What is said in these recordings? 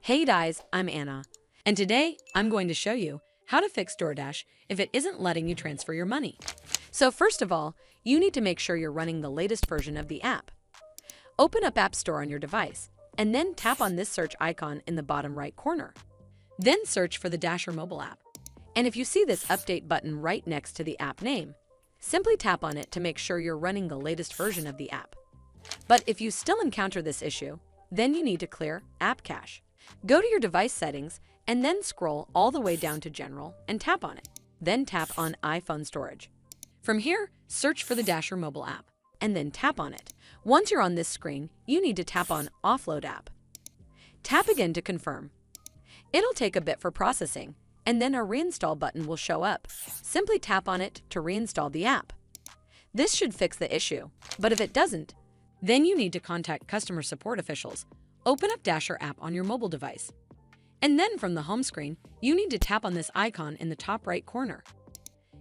Hey guys, I'm Anna, and today I'm going to show you how to fix Doordash if it isn't letting you transfer your money. So first of all, you need to make sure you're running the latest version of the app. Open up App Store on your device, and then tap on this search icon in the bottom right corner. Then search for the Dasher mobile app. And if you see this update button right next to the app name, simply tap on it to make sure you're running the latest version of the app. But if you still encounter this issue, then you need to clear App Cache. Go to your device settings and then scroll all the way down to General and tap on it. Then tap on iPhone Storage. From here, search for the Dasher mobile app and then tap on it. Once you're on this screen, you need to tap on Offload App. Tap again to confirm. It'll take a bit for processing, and then a reinstall button will show up. Simply tap on it to reinstall the app. This should fix the issue, but if it doesn't, then you need to contact customer support officials. Open up Dasher app on your mobile device. And then from the home screen, you need to tap on this icon in the top right corner.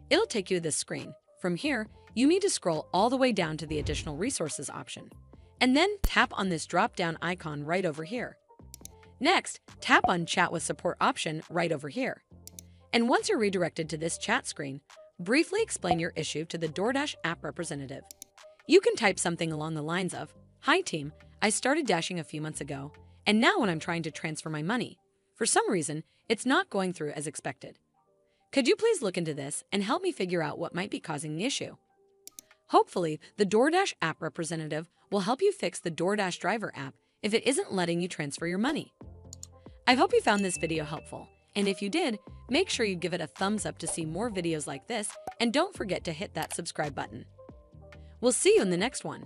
It'll take you to this screen. From here, you need to scroll all the way down to the Additional Resources option. And then tap on this drop-down icon right over here. Next, tap on Chat with Support option right over here. And once you're redirected to this chat screen, briefly explain your issue to the Doordash app representative. You can type something along the lines of, "Hi team, I started dashing a few months ago, and now when I'm trying to transfer my money, for some reason, it's not going through as expected. Could you please look into this and help me figure out what might be causing the issue?" Hopefully, the Doordash app representative will help you fix the Doordash driver app if it isn't letting you transfer your money. I hope you found this video helpful, and if you did, make sure you give it a thumbs up to see more videos like this, and don't forget to hit that subscribe button. We'll see you in the next one.